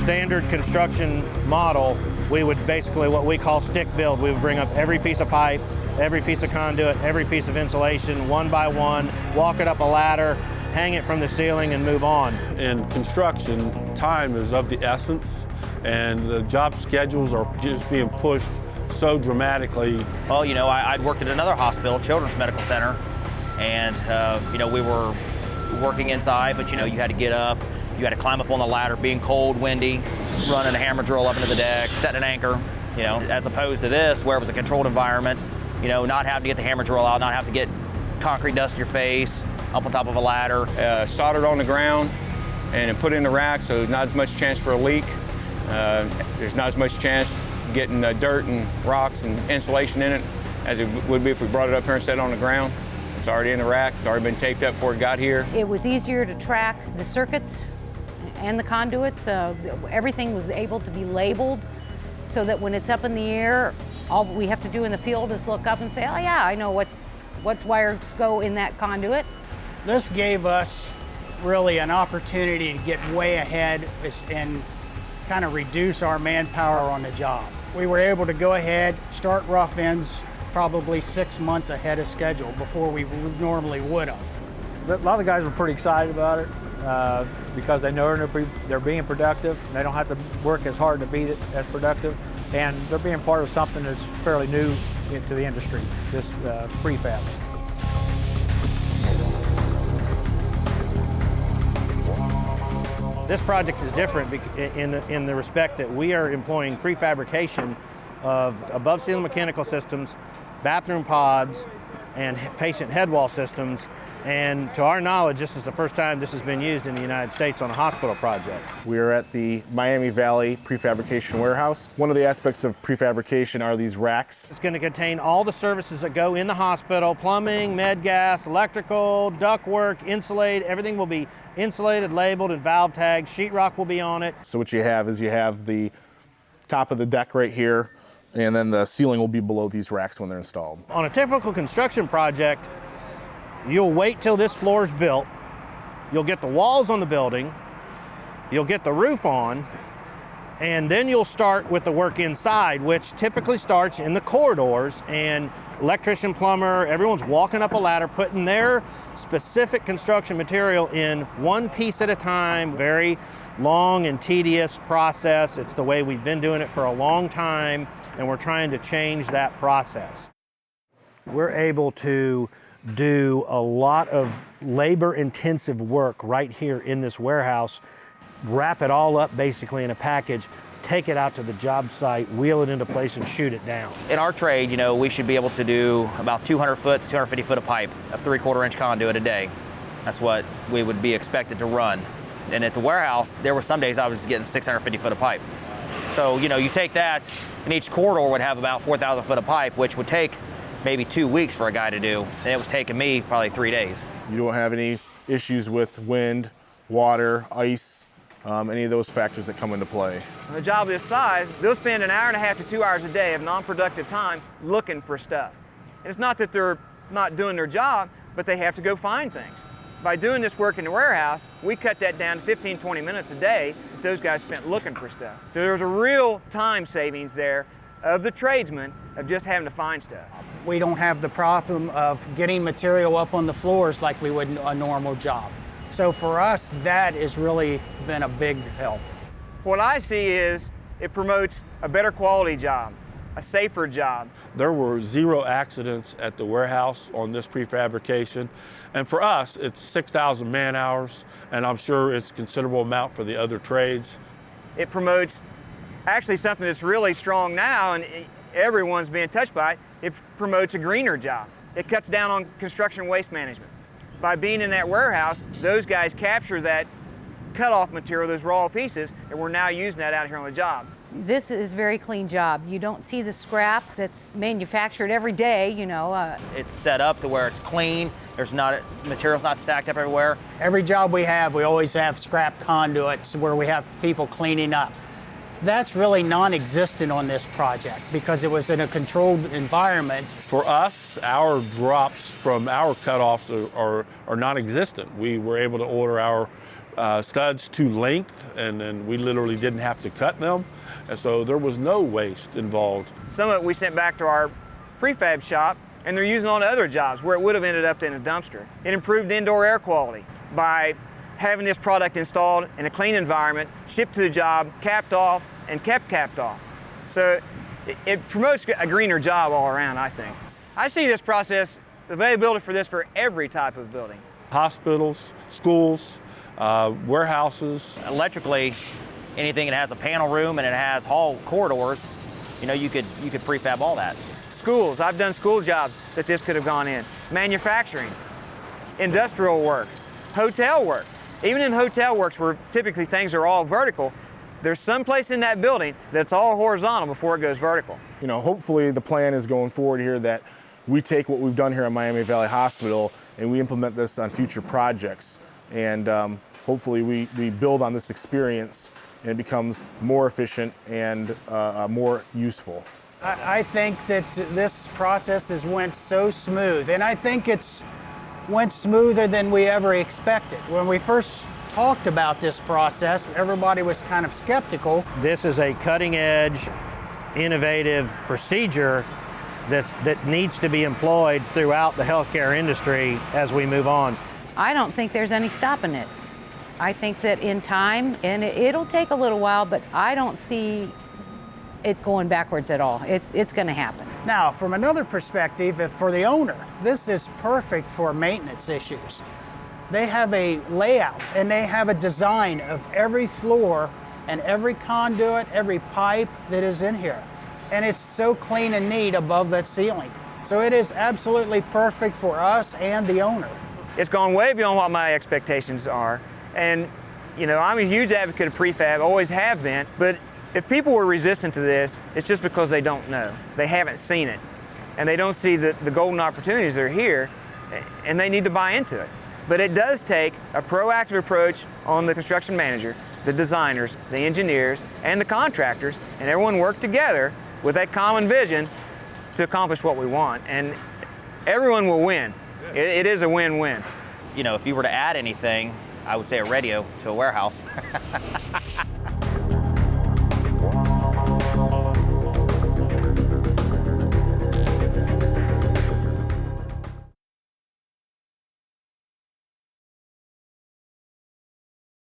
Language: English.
standard construction model, we would basically what we call stick build. We would bring up every piece of pipe, every piece of conduit, every piece of insulation, one by one, walk it up a ladder, hang it from the ceiling, and move on. In construction, time is of the essence, and the job schedules are just being pushed so dramatically. Well, you know, I'd worked at another hospital, Children's Medical Center, and, you know, we were working inside, but, you know, you had to get up, you had to climb up on the ladder, being cold, windy, running a hammer drill up into the deck, setting an anchor, you know, as opposed to this, where it was a controlled environment, you know, not having to get the hammer drill out, not have to get concrete dust in your face, up on top of a ladder. Soldered on the ground and then put in the rack, so not as much chance for a leak. There's not as much chance getting dirt and rocks and insulation in it as it would be if we brought it up here and set it on the ground. It's already in the rack, it's already been taped up before it got here. It was easier to track the circuits and the conduits. Everything was able to be labeled so that when it's up in the air, all we have to do in the field is look up and say, oh yeah, I know what wires go in that conduit. This gave us really an opportunity to get way ahead and kind of reduce our manpower on the job. We were able to go ahead, start rough ends probably 6 months ahead of schedule before we normally would have. A lot of the guys were pretty excited about it because they know they're being productive. They don't have to work as hard to be as productive, and they're being part of something that's fairly new to the industry, this prefab. This project is different in the respect that we are employing prefabrication of above ceiling mechanical systems, bathroom pods, and patient head wall systems. And to our knowledge, this is the first time this has been used in the United States on a hospital project. We're at the Miami Valley Prefabrication Warehouse. One of the aspects of prefabrication are these racks. It's going to contain all the services that go in the hospital: plumbing, med gas, electrical, ductwork, insulate. Everything will be insulated, labeled, and valve tagged. Sheetrock will be on it. So what you have is you have the top of the deck right here, and then the ceiling will be below these racks when they're installed. On a typical construction project, you'll wait till this floor is built, you'll get the walls on the building, you'll get the roof on, and then you'll start with the work inside, which typically starts in the corridors, and electrician, plumber, everyone's walking up a ladder, putting their specific construction material in one piece at a time. Very long and tedious process. It's the way we've been doing it for a long time, and we're trying to change that process. We're able to do a lot of labor-intensive work right here in this warehouse, wrap it all up basically in a package, take it out to the job site, wheel it into place, and shoot it down. In our trade, you know, we should be able to do about 200 foot to 250 foot of pipe of 3/4 inch conduit a day. That's what we would be expected to run. And at the warehouse, there were some days I was getting 650 foot of pipe. So, you know, you take that, and each corridor would have about 4,000 foot of pipe, which would take maybe 2 weeks for a guy to do, and it was taking me probably 3 days. You don't have any issues with wind, water, ice, any of those factors that come into play. On a job this size, they'll spend an hour and a half to 2 hours a day of non-productive time looking for stuff. And it's not that they're not doing their job, but they have to go find things. By doing this work in the warehouse, we cut that down to 15, 20 minutes a day that those guys spent looking for stuff. So there's a real time savings there of the tradesman of just having to find stuff. We don't have the problem of getting material up on the floors like we would a normal job. So for us, that has really been a big help. What I see is it promotes a better quality job, a safer job. There were 0 accidents at the warehouse on this prefabrication. And for us, it's 6,000 man hours, and I'm sure it's a considerable amount for the other trades. It promotes actually something that's really strong now, and everyone's being touched by it. It promotes a greener job. It cuts down on construction waste management. By being in that warehouse, those guys capture that cut-off material, those raw pieces, and we're now using that out here on the job. This is a very clean job. You don't see the scrap that's manufactured every day, you know. It's set up to where it's clean. There's not, material's not stacked up everywhere. Every job we always have scrap conduits where we have people cleaning up. That's really non-existent on this project because it was in a controlled environment. For us, our drops from our cutoffs are non-existent. We were able to order our studs to length, and then we literally didn't have to cut them. And so there was no waste involved. Some of it we sent back to our prefab shop, and they're using on other jobs where it would have ended up in a dumpster. It improved indoor air quality by having this product installed in a clean environment, shipped to the job, capped off, and kept capped off. So it promotes a greener job all around, I think. I see this process, availability for this for every type of building. Hospitals, schools, warehouses. Electrically, anything that has a panel room and it has hall corridors, you could prefab all that. Schools, I've done school jobs that this could have gone in. Manufacturing, industrial work, hotel work. Even in hotel works where typically things are all vertical, there's some place in that building that's all horizontal before it goes vertical. Hopefully the plan is going forward here that we take what we've done here at Miami Valley Hospital and we implement this on future projects. And hopefully we build on this experience and it becomes more efficient and more useful. I think that this process has went so smooth, and I think it's went smoother than we ever expected. When we first talked about this process, everybody was kind of skeptical. This is a cutting-edge, innovative procedure that needs to be employed throughout the healthcare industry as we move on. I don't think there's any stopping it. I think that in time, and it'll take a little while, but I don't see it going backwards at all. It's going to happen. Now, from another perspective, if for the owner, this is perfect for maintenance issues. They have a layout and they have a design of every floor and every conduit, every pipe that is in here. And it's so clean and neat above that ceiling. So it is absolutely perfect for us and the owner. It's gone way beyond what my expectations are. And, I'm a huge advocate of prefab, always have been, but if people were resistant to this, it's just because they don't know. They haven't seen it. And they don't see the golden opportunities that are here, and they need to buy into it. But it does take a proactive approach on the construction manager, the designers, the engineers, and the contractors, and everyone work together with that common vision to accomplish what we want. And everyone will win. It is a win-win. If you were to add anything, I would say a radio to a warehouse.